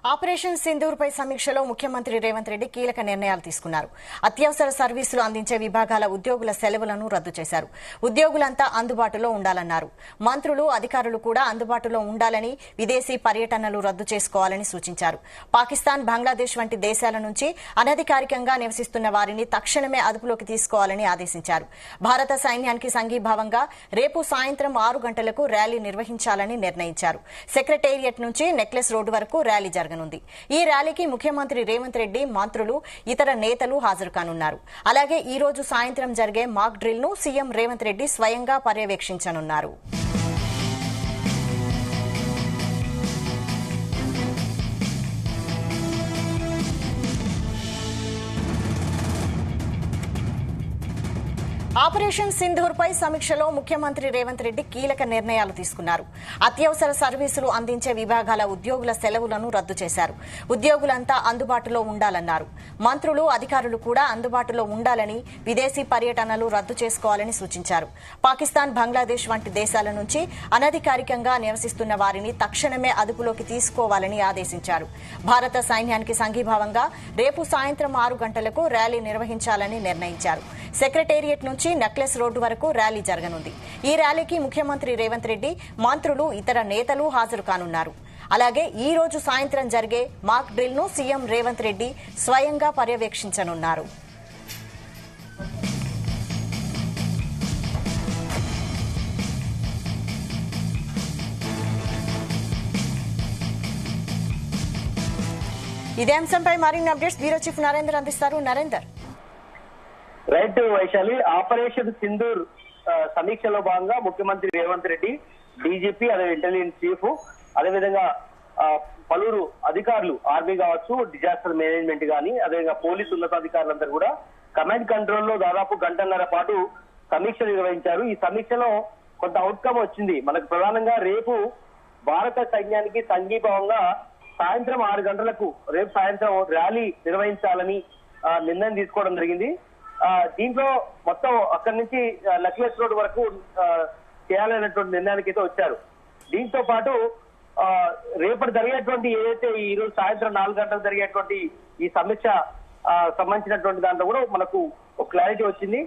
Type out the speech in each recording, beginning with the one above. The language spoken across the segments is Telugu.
ఆపరేషన్ సింధూర్ పై సమీక్షలో ముఖ్యమంత్రి రేవంత్ రెడ్డి కీలక నిర్ణయాలు తీసుకున్నారు. అత్యవసర సర్వీసులు అందించే విభాగాల ఉద్యోగుల సెలవులను రద్దు చేశారు. ఉద్యోగులంతా అందుబాటులో ఉండాలన్నారు. మంత్రులు, అధికారులు కూడా అందుబాటులో ఉండాలని, విదేశీ పర్యటనలు రద్దు చేసుకోవాలని సూచించారు. పాకిస్తాన్, బంగ్లాదేశ్ వంటి దేశాల నుంచి అనధికారికంగా నివసిస్తున్న వారిని తక్షణమే అదుపులోకి తీసుకోవాలని ఆదేశించారు. భారత సైన్యానికి సంఘీభావంగా రేపు సాయంత్రం 6 గంటలకు ర్యాలీ నిర్వహించాలని నిర్ణయించారు. సెక్రటేరియట్ నుంచి నెక్లెస్ రోడ్డు వరకు ర్యాలీ జరగనుంది. ఈ ర్యాలీకి ముఖ్యమంత్రి రేవంత్ రెడ్డి, మంత్రులు, ఇతర నేతలు హాజరు కానున్నారు. అలాగే ఈ రోజు సాయంత్రం జరిగే మాక్ డ్రిల్ ను సీఎం రేవంత్ రెడ్డి స్వయంగా పర్యవేక్షించనున్నారు. ఆపరేషన్ సింధూర్ పై సమీక్షలో ముఖ్యమంత్రి రేవంత్ రెడ్డి కీలక నిర్ణయాలు తీసుకున్నారు. అత్యవసర సర్వీసులు అందించే విభాగాల ఉద్యోగుల సెలవులను రద్దు చేశారు. ఉద్యోగులంతా అందుబాటులో ఉండాలన్నారు. మంత్రులు, అధికారులు కూడా అందుబాటులో ఉండాలని, విదేశీ పర్యటనలు రద్దు చేసుకోవాలని సూచించారు. పాకిస్తాన్, బంగ్లాదేశ్ వంటి దేశాల నుంచి అనధికారికంగా నివసిస్తున్న వారిని తక్షణమే అదుపులోకి తీసుకోవాలని ఆదేశించారు. భారత సైన్యానికి సంఘీభావంగా రేపు సాయంత్రం 6 గంటలకు ర్యాలీ నిర్వహించాలని నిర్ణయించారు. సెక్రటేరియట్ నుంచి నెక్లెస్ రోడ్డు వరకు ర్యాలీ జరగనుంది. ఈ ర్యాలీకి ముఖ్యమంత్రి రేవంత్ రెడ్డి, మంత్రులు, ఇతర నేతలు హాజరు కానున్నారు. అలాగే ఈ రోజు సాయంత్రం జరిగే మాక్ డ్రిల్ ను సీఎం రేవంత్ రెడ్డి స్వయంగా పర్యవేక్షించనున్నారు. ఇదే అంశంపై మరిన్ని అప్డేట్స్ బ్యూరో చీఫ్ నరేందర్ అందిస్తారు. నరేందర్. రైట్ వైశాలి, ఆపరేషన్ సింధూర్ సమీక్షలో భాగంగా ముఖ్యమంత్రి రేవంత్ రెడ్డి, డీజీపీ, అదే ఇంటెలిజెన్స్ చీఫ్, అదేవిధంగా పలువురు అధికారులు, ఆర్మీ కావచ్చు, డిజాస్టర్ మేనేజ్మెంట్ గానీ, అదేవిధంగా పోలీసు ఉన్నతాధికారులందరూ కూడా కమాండ్ కంట్రోల్ లో దాదాపు గంటన్నర పాటు సమీక్ష నిర్వహించారు. ఈ సమీక్షలో కొంత అవుట్కమ్ వచ్చింది. మనకు ప్రధానంగా రేపు భారత సైన్యానికి సంఘీభావంగా సాయంత్రం 6 గంటలకు రేపు సాయంత్రం ర్యాలీ నిర్వహించాలని నిర్ణయం తీసుకోవడం జరిగింది. దీంట్లో మొత్తం అక్కడి నుంచి నెక్లెస్ రోడ్ వరకు చేయాలనేటువంటి నిర్ణయానికి అయితే వచ్చారు. దీంతో పాటు రేపటి జరిగేటువంటి ఏదైతే ఈ రోజు సాయంత్రం 4 గంటలకు జరిగేటువంటి ఈ సమీక్ష సంబంధించినటువంటి దాంట్లో కూడా మనకు ఒక క్లారిటీ వచ్చింది.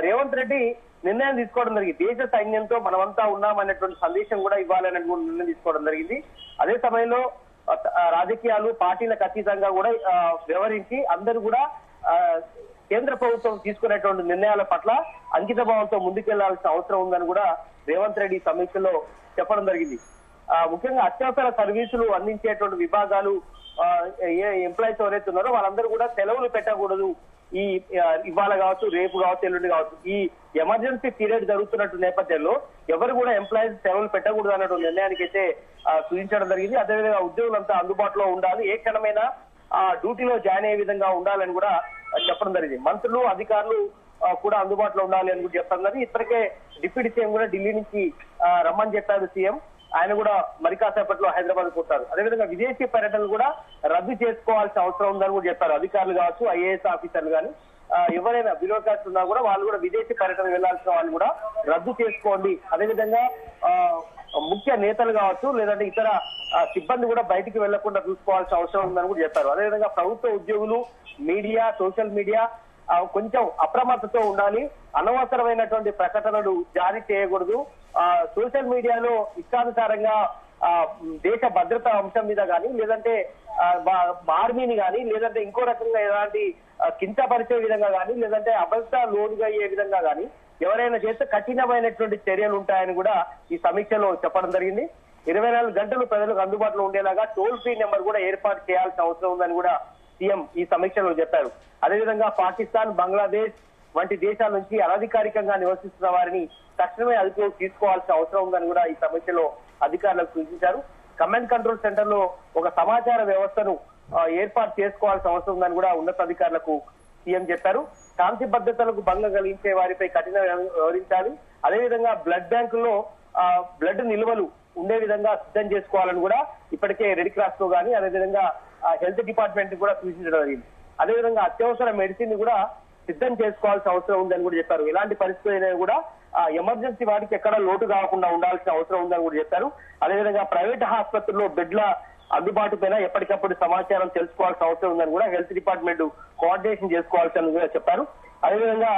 రేవంత్ రెడ్డి నిర్ణయం తీసుకోవడం జరిగింది. దేశ సైన్యంతో మనమంతా ఉన్నామనేటువంటి సందేశం కూడా ఇవ్వాలనేటువంటి నిర్ణయం తీసుకోవడం జరిగింది. అదే సమయంలో రాజకీయాలు, పార్టీలకు అతీతంగా కూడా వ్యవహరించి అందరూ కూడా కేంద్ర ప్రభుత్వం తీసుకునేటువంటి నిర్ణయాల పట్ల అంకిత భావంతో ముందుకెళ్లాల్సిన అవసరం ఉందని కూడా రేవంత్ రెడ్డి సమీక్షలో చెప్పడం జరిగింది. ముఖ్యంగా అత్యవసర సర్వీసులు అందించేటువంటి విభాగాలు ఏ ఎంప్లాయీస్ ఎవరైతే ఉన్నారో వాళ్ళందరూ కూడా సెలవులు పెట్టకూడదు. ఈ ఇవాళ కావచ్చు, రేపు కావచ్చు, ఎల్లుండి కావచ్చు, ఈ ఎమర్జెన్సీ పీరియడ్ జరుగుతున్నట్టు నేపథ్యంలో ఎవరు కూడా ఎంప్లాయీస్ సెలవులు పెట్టకూడదు అన్నటువంటి నిర్ణయానికి అయితే సూచించడం జరిగింది. అదేవిధంగా ఉద్యోగులంతా అందుబాటులో ఉండాలి, ఏ క్షణమైనా డ్యూటీలో జాయిన్ అయ్యే విధంగా ఉండాలని కూడా చెప్పడం జరిగింది. మంత్రులు, అధికారులు కూడా అందుబాటులో ఉండాలి అని కూడా చెప్పడం జరిగింది. ఇప్పటికే డిప్యూటీ సీఎం కూడా ఢిల్లీ నుంచి రమ్మని చెప్పారు సీఎం. ఆయన కూడా మరి కాసేపట్లో హైదరాబాద్ పోతారు. అదేవిధంగా విదేశీ పర్యటనలు కూడా రద్దు చేసుకోవాల్సిన అవసరం ఉందని కూడా చెప్పారు. అధికారులు కావచ్చు, ఐఏఎస్ ఆఫీసర్లు కానీ ఎవరైనా బ్యూరోక్రాట్స్ ఉన్నా కూడా వాళ్ళు కూడా విదేశీ పర్యటన వెళ్లాల్సిన వాళ్ళు కూడా రద్దు చేసుకోండి. అదేవిధంగా ముఖ్య నేతలు కావచ్చు, లేదంటే ఇతర సిబ్బంది కూడా బయటికి వెళ్లకుండా చూసుకోవాల్సిన అవసరం ఉందని కూడా చెప్పారు. అదేవిధంగా ప్రభుత్వ ఉద్యోగులు, మీడియా, సోషల్ మీడియా కొంచెం అప్రమత్తతో ఉండాలి. అనవసరమైనటువంటి ప్రకటనలు జారీ చేయకూడదు. సోషల్ మీడియాలో ఇష్టానుసారంగా దేశ భద్రతా అంశం మీద కానీ, లేదంటే ఆర్మీని కానీ, లేదంటే ఇంకో రకంగా ఎలాంటి కించపరిచే విధంగా కానీ, లేదంటే అబద్ధ లోనుగా అయ్యే విధంగా కానీ ఎవరైనా చేస్తే కఠినమైనటువంటి చర్యలు ఉంటాయని కూడా ఈ సమీక్షలో చెప్పడం జరిగింది. 24 గంటలు ప్రజలకు అందుబాటులో ఉండేలాగా టోల్ ఫ్రీ నెంబర్ కూడా ఏర్పాటు చేయాల్సిన అవసరం ఉందని కూడా సీఎం ఈ సమీక్షలో చెప్పారు. అదేవిధంగా పాకిస్తాన్, బంగ్లాదేశ్ వంటి దేశాల నుంచి అనధికారికంగా నివసిస్తున్న వారిని తక్షణమే అదుపులోకి తీసుకోవాల్సిన అవసరం ఉందని కూడా ఈ సమీక్షలో అధికారులకు సూచించారు. కమాండ్ కంట్రోల్ సెంటర్ లో ఒక సమాచార వ్యవస్థను ఏర్పాటు చేసుకోవాల్సిన అవసరం ఉందని కూడా ఉన్నతాధికారులకు సీఎం చెప్పారు. శాంతి భద్రతలకు భంగం కలిగించే వారిపై కఠినంగా వ్యవహరించాలి. అదేవిధంగా బ్లడ్ బ్యాంకుల్లో బ్లడ్ నిల్వలు ఉండే విధంగా సిద్ధం చేసుకోవాలని కూడా ఇప్పటికే రెడ్ క్రాస్ తో గానీ, అదేవిధంగా హెల్త్ డిపార్ట్మెంట్ కూడా సూచించడం జరిగింది. అదేవిధంగా అత్యవసర మెడిసిన్ కూడా సిద్ధం చేసుకోవాల్సిన అవసరం ఉందని కూడా చెప్పారు. ఎలాంటి పరిస్థితులైనా కూడా ఎమర్జెన్సీ వాటికి ఎక్కడ లోటు కాకుండా ఉండాల్సిన అవసరం ఉందని కూడా చెప్పారు. అదేవిధంగా ప్రైవేట్ ఆసుపత్రుల్లో బెడ్ల అందుబాటు పైన ఎప్పటికప్పుడు సమాచారం తెలుసుకోవాల్సిన అవసరం ఉందని కూడా హెల్త్ డిపార్ట్మెంట్ కోఆర్డినేషన్ చేసుకోవాల్సిన కూడా చెప్పారు. అదేవిధంగా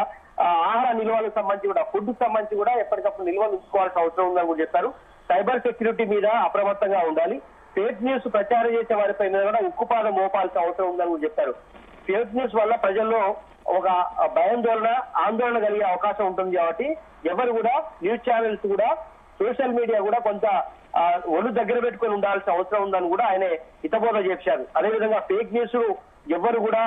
ఆహార నిల్వలకు సంబంధించి కూడా ఫుడ్ సంబంధించి కూడా ఎప్పటికప్పుడు నిల్వలు ఉంచుకోవాల్సిన అవసరం ఉందని కూడా చెప్పారు. సైబర్ సెక్యూరిటీ మీద అప్రమత్తంగా ఉండాలి. ఫేక్ న్యూస్ ప్రచారం చేసే వారిపై మీద కూడా ఉక్కుపాదం మోపాల్సిన అవసరం ఉందని కూడా చెప్పారు. ఫేక్ న్యూస్ వల్ల ప్రజల్లో ఒక భయాందోళన ఆందోళన కలిగే అవకాశం ఉంటుంది కాబట్టి ఎవరు కూడా న్యూస్ ఛానల్స్ కూడా సోషల్ మీడియా కూడా కొంత ఒళ్ళు దగ్గర పెట్టుకుని ఉండాల్సిన అవసరం ఉందని కూడా ఆయన హితబోధ చేశారు. అదేవిధంగా ఫేక్ న్యూస్ ఎవరు కూడా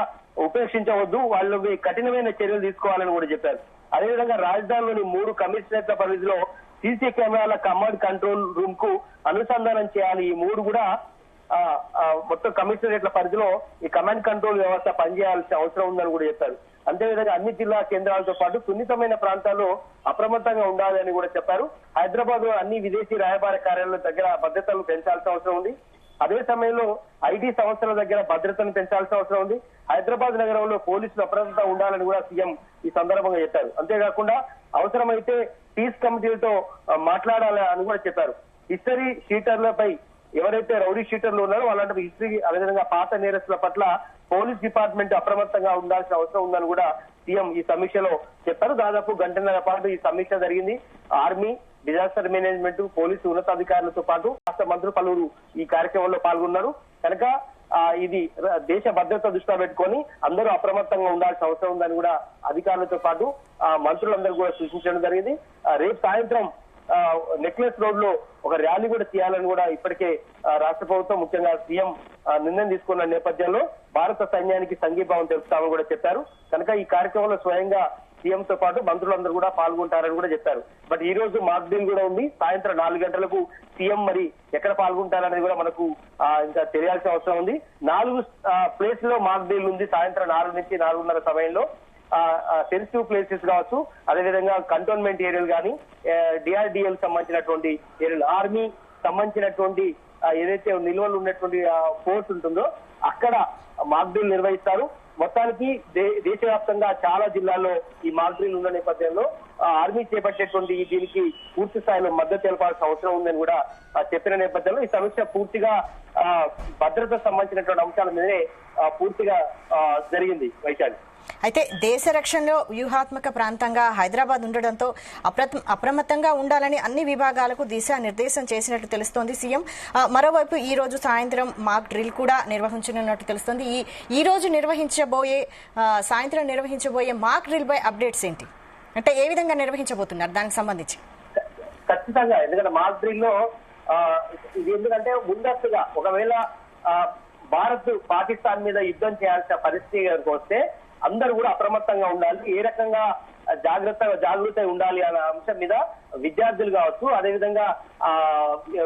ఉపేక్షించవద్దు, వాళ్ళకి కఠినమైన చర్యలు తీసుకోవాలని కూడా చెప్పారు. అదేవిధంగా రాజధానిలోని 3 కమిషనరేట్ల పరిధిలో సీసీ కెమెరాల కమాండ్ కంట్రోల్ రూమ్ కు అనుసంధానం చేయాలి. ఈ 3 కూడా మొత్తం కమిషనరేట్ల పరిధిలో ఈ కమాండ్ కంట్రోల్ వ్యవస్థ పనిచేయాల్సిన అవసరం ఉందని కూడా చెప్పారు. అంతేవిధంగా అన్ని జిల్లా కేంద్రాలతో పాటు సున్నితమైన ప్రాంతాల్లో అప్రమత్తంగా ఉండాలని కూడా చెప్పారు. హైదరాబాద్ లో అన్ని విదేశీ రాయబార కార్యాలయాల దగ్గర భద్రతను పెంచాల్సిన అవసరం ఉంది. అదే సమయంలో ఐటీ సంస్థల దగ్గర భద్రతను పెంచాల్సిన అవసరం ఉంది. హైదరాబాద్ నగరంలో పోలీసులు అప్రమత్తంగా ఉండాలని కూడా సీఎం ఈ సందర్భంగా చెప్పారు. అంతేకాకుండా అవసరమైతే పీస్ కమిటీలతో మాట్లాడాలి అని కూడా చెప్పారు. హిస్టరీ షీటర్లపై ఎవరైతే రౌడీ షీటర్లు ఉన్నారో వాళ్ళంటే హిస్టరీ అదేవిధంగా పాత నేరస్తుల పట్ల పోలీస్ డిపార్ట్మెంట్ అప్రమత్తంగా ఉండాల్సిన అవసరం ఉందని కూడా సీఎం ఈ సమీక్షలో చెప్పారు. దాదాపు గంటన్నర పాటు ఈ సమీక్ష జరిగింది. ఆర్మీ, డిజాస్టర్ మేనేజ్మెంట్, పోలీసు ఉన్నతాధికారులతో పాటు రాష్ట్ర మంత్రులు పలువురు ఈ కార్యక్రమంలో పాల్గొన్నారు. కనుక ఇది దేశ భద్రత దృష్టిలో పెట్టుకొని అందరూ అప్రమత్తంగా ఉండాల్సిన అవసరం ఉందని కూడా అధికారులతో పాటు మంత్రులందరూ కూడా సూచించడం జరిగింది. రేపు సాయంత్రం నెక్లెస్ రోడ్ లో ఒక ర్యాలీ కూడా చేయాలని కూడా ఇప్పటికే రాష్ట్ర ప్రభుత్వం ముఖ్యంగా సీఎం నిర్ణయం తీసుకున్న నేపథ్యంలో భారత సైన్యానికి సంఘీభావం తెలుపుతామని కూడా చెప్పారు. కనుక ఈ కార్యక్రమంలో స్వయంగా సీఎం తో పాటు మంత్రులందరూ కూడా పాల్గొంటారని కూడా చెప్పారు. బట్ ఈ రోజు మాక్ డ్రిల్ కూడా ఉంది. సాయంత్రం 4 గంటలకు సీఎం మరి ఎక్కడ పాల్గొంటారనేది కూడా మనకు ఇంకా తెలియాల్సిన అవసరం ఉంది. 4 ప్లేస్ లో మాక్ డ్రిల్ ఉంది. సాయంత్రం 4 నుంచి 4:30 సమయంలో సెన్సిటివ్ ప్లేసెస్ కావచ్చు, అదేవిధంగా కంటోన్మెంట్ ఏరియాలు కానీ, డిఆర్డిఎల్ సంబంధించినటువంటి ఏరియాలు, ఆర్మీ సంబంధించినటువంటి ఏదైతే నిల్వలు ఉన్నటువంటి ఫోర్స్ ఉంటుందో అక్కడ మాక్ డ్రిల్ నిర్వహిస్తారు. మొత్తానికి దేశవ్యాప్తంగా చాలా జిల్లాల్లో ఈ మాక్ డ్రిల్ ఉన్న నేపథ్యంలో ఆర్మీ చేపట్టేటువంటి దీనికి పూర్తి స్థాయిలో మద్దతు తెలపాల్సిన అవసరం ఉందని కూడా చెప్పిన నేపథ్యంలో ఈ సమీక్ష పూర్తిగా భద్రత సంబంధించినటువంటి అంశాల మీదనే పూర్తిగా జరిగింది. వైశాలి, అయితే దేశ రక్షణలో వ్యూహాత్మక ప్రాంతంగా హైదరాబాద్ ఉండడంతో అప్రమత్తంగా ఉండాలని అన్ని విభాగాలకు దిశానిర్దేశం చేసినట్టు తెలుస్తోంది సీఎం. మరోవైపు ఈ రోజు సాయంత్రం మాక్ డ్రిల్ కూడా నిర్వహించనున్నట్టు తెలుస్తోంది. ఈ రోజు సాయంత్రం నిర్వహించబోయే మాక్ డ్రిల్ పై అప్డేట్స్ ఏంటి, అంటే ఏ విధంగా నిర్వహించబోతున్నారు దానికి సంబంధించి? ఖచ్చితంగా, ఎందుకంటే మాక్ డ్రిల్ లో ఇది ఎందుకంటే ముందస్తుగా ఒకవేళ భారత్ పాకిస్తాన్ మీద యుద్ధం చేయాల్సిన పరిస్థితి వస్తే అందరూ కూడా అప్రమత్తంగా ఉండాలి. ఏ రకంగా జాగృత ఉండాలి అనే అంశం మీద విద్యార్థులు కావచ్చు, అదేవిధంగా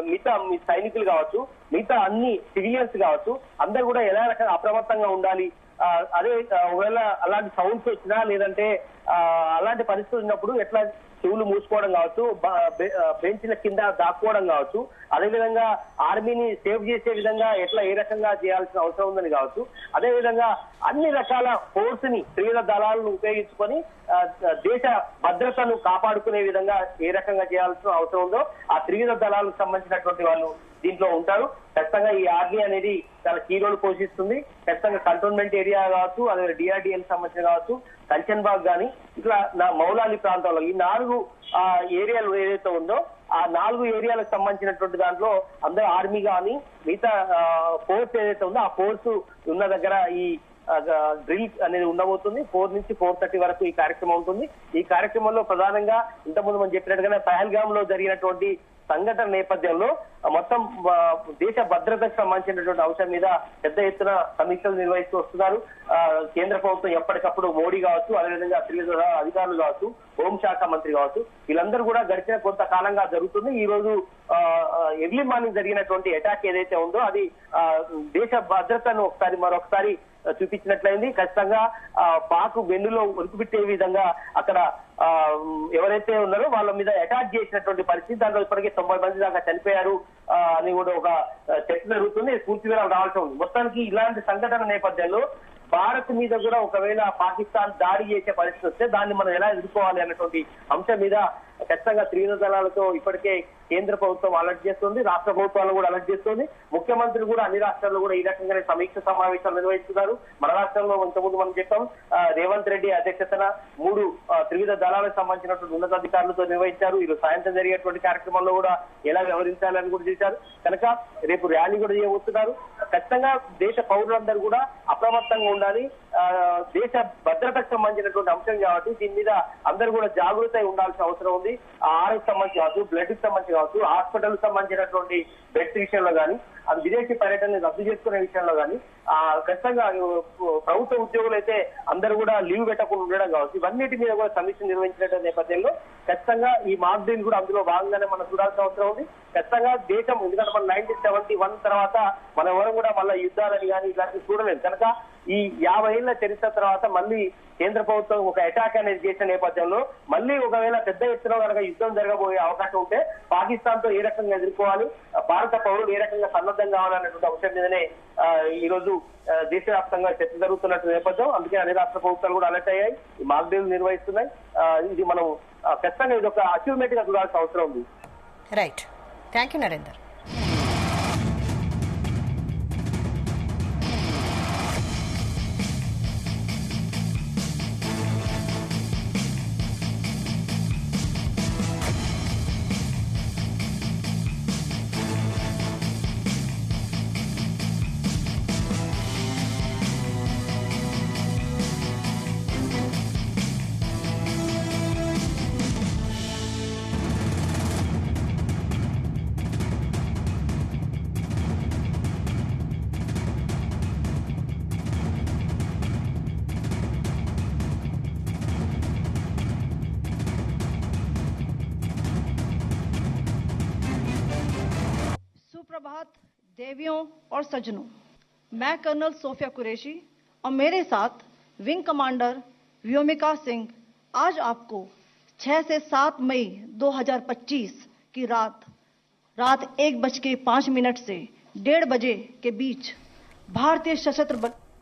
మిగతా సైనికులు కావచ్చు, మిగతా అన్ని సివిలియన్స్ కావచ్చు, అందరూ కూడా ఎలా రకంగా అప్రమత్తంగా ఉండాలి. అదే ఒకవేళ అలాంటి సౌండ్స్ వచ్చినా లేదంటే అలాంటి పరిస్థితులు ఉన్నప్పుడు ఎట్లా చెవులు మూసుకోవడం కావచ్చు, బెంచ్ల కింద దాక్కోవడం కావచ్చు, అదేవిధంగా ఆర్మీని సేవ్ చేసే విధంగా ఏ రకంగా చేయాల్సిన అవసరం ఉందని కావచ్చు, అదేవిధంగా అన్ని రకాల ఫోర్స్ ని త్రివిధ దళాలను ఉపయోగించుకొని దేశ భద్రతను కాపాడుకునే విధంగా ఏ రకంగా చేయాల్సిన అవసరం ఉందో ఆ త్రివిధ దళాలకు సంబంధించినటువంటి వాళ్ళు దీంట్లో ఉంటారు. ఖచ్చితంగా ఈ ఆర్మీ అనేది చాలా కీ రోల్ పోషిస్తుంది. ఖచ్చితంగా కంటోన్మెంట్ ఏరియా కావచ్చు, అదే డిఆర్డిఎల్ సంబంధించిన కావచ్చు, కంచన్బాగ్ కానీ ఇట్లా మౌలాలి ప్రాంతంలో ఈ 4 ఏరియాలు ఏదైతే ఉందో ఆ 4 ఏరియాలకు సంబంధించినటువంటి దాంట్లో అందరూ ఆర్మీ కానీ మిగతా ఫోర్స్ ఏదైతే ఉందో ఆ ఫోర్స్ ఉన్న దగ్గర ఈ డ్రిల్ అనేది ఉండబోతుంది. 4 నుంచి 4:30 వరకు ఈ కార్యక్రమం ఉంటుంది. ఈ కార్యక్రమంలో ప్రధానంగా ఇంతకుముందు మనం చెప్పినట్టుగానే పహల్గామ్ లో జరిగినటువంటి సంఘటన నేపథ్యంలో మొత్తం దేశ భద్రతకు సంబంధించినటువంటి అంశం మీద పెద్ద ఎత్తున సమీక్షలు నిర్వహిస్తూ వస్తున్నారు. కేంద్ర ప్రభుత్వం ఎప్పటికప్పుడు మోడీ కావచ్చు, అదేవిధంగా అధికారులు కావచ్చు, హోంశాఖ మంత్రి కావచ్చు, వీళ్ళందరూ కూడా గడిచిన కొంతకాలంగా జరుగుతుంది. ఈ రోజు ఎర్లీ మార్నింగ్ జరిగినటువంటి అటాక్ ఏదైతే ఉందో అది దేశ భద్రతను మరొకసారి చూపించినట్లయింది. ఖచ్చితంగా పాక్ వెన్నులో ఉరుకుపెట్టే విధంగా అక్కడ ఎవరైతే ఉన్నారో వాళ్ళ మీద అటాక్ చేసినటువంటి పరిస్థితి. దాంట్లో ఇప్పటికే 90 మంది దాకా చనిపోయారు అని కూడా ఒక చర్చ జరుగుతుంది. పూర్తి వివరాలు రావాల్సి ఉంది. మొత్తానికి ఇలాంటి సంఘటన నేపథ్యంలో భారత్ మీద కూడా ఒకవేళ పాకిస్తాన్ దాడి చేసే పరిస్థితి వస్తే దాన్ని మనం ఎలా ఎదుర్కోవాలి అన్నటువంటి అంశం మీద ఖచ్చితంగా త్రివిధ దళాలతో ఇప్పటికే కేంద్ర ప్రభుత్వం అలర్ట్ చేస్తుంది, రాష్ట్ర ప్రభుత్వాలను కూడా అలర్ట్ చేస్తుంది. ముఖ్యమంత్రి కూడా అన్ని రాష్ట్రాల్లో కూడా ఈ రకంగానే సమీక్ష సమావేశాలు నిర్వహిస్తున్నారు. మన రాష్ట్రంలో ఇంతకుముందు మనం చెప్పాం, రేవంత్ రెడ్డి అధ్యక్షతన 3 త్రివిధ దళాలకు సంబంధించినటువంటి ఉన్నతాధికారులతో నిర్వహించారు. ఈరోజు సాయంత్రం జరిగేటువంటి కార్యక్రమంలో కూడా ఎలా వ్యవహరించాలని కూడా చేశారు. కనుక రేపు ర్యాలీ కూడా చేయబోతున్నారు. ఖచ్చితంగా దేశ పౌరులందరూ కూడా అప్రమత్తంగా ఉండాలి. దేశ భద్రతకు సంబంధించినటువంటి అంశం కాబట్టి దీని మీద అందరూ కూడా జాగృత ఉండాల్సిన అవసరం ఉంది. ఆహారకు సంబంధించి కావచ్చు, బ్లడ్ కి సంబంధించి కావచ్చు, హాస్పిటల్ సంబంధించినటువంటి బెడ్స్ విషయంలో కానీ, అది విదేశీ పర్యటన రద్దు చేసుకునే విషయంలో కానీ ఖచ్చితంగా ప్రభుత్వ ఉద్యోగులు అయితే అందరూ కూడా లీవ్ పెట్టకుండా ఉండడం కావచ్చు, ఇవన్నిటి మీద కూడా సమీక్ష నిర్వహించిన నేపథ్యంలో ఖచ్చితంగా ఈ మాక్ డ్రిల్ కూడా అందులో భాగంగానే మనం చూడాల్సిన అవసరం ఉంది. ఖచ్చితంగా దేశం, ఎందుకంటే మనం 1971 తర్వాత మనం ఎవరు కూడా మళ్ళీ యుద్ధాలని కానీ ఇలాంటివి చూడలేదు. కనుక ఈ 50 ఏళ్ల చరిత్ర తర్వాత మళ్ళీ కేంద్ర ప్రభుత్వం ఒక అటాక్ అనేది చేసిన నేపథ్యంలో మళ్ళీ ఒకవేళ పెద్ద ఎత్తున కనుక యుద్ధం జరగబోయే అవకాశం ఉంటే పాకిస్తాన్ తో ఏ రకంగా ఎదుర్కోవాలి, భారత పౌరులు ఏ రకంగా సన్నద్ధం కావాలనేటువంటి అంశం మీదనే ఈ రోజు దేశవ్యాప్తంగా చర్చ జరుగుతున్నట్టు నేపథ్యం. అందుకే అన్ని రాష్ట్ర ప్రభుత్వాలు కూడా అలర్ట్ అయ్యాయి, ఈ మాక్ డ్రిల్ నిర్వహిస్తున్నాయి. ఇది మనం ఖచ్చితంగా ఇది ఒక అచీవ్మెంట్ గా చూడాల్సిన అవసరం ఉంది. Right, thank you Narender. सुप्रभात देवियों और सज्जनों, मैं कर्नल सोफिया कुरैशी और मेरे साथ विंग कमांडर व्योमिका सिंह आज आपको 6 से 7 मई 2025 की रात 1:05 से 1:30 बजे के बीच भारतीय सशस्त्र बल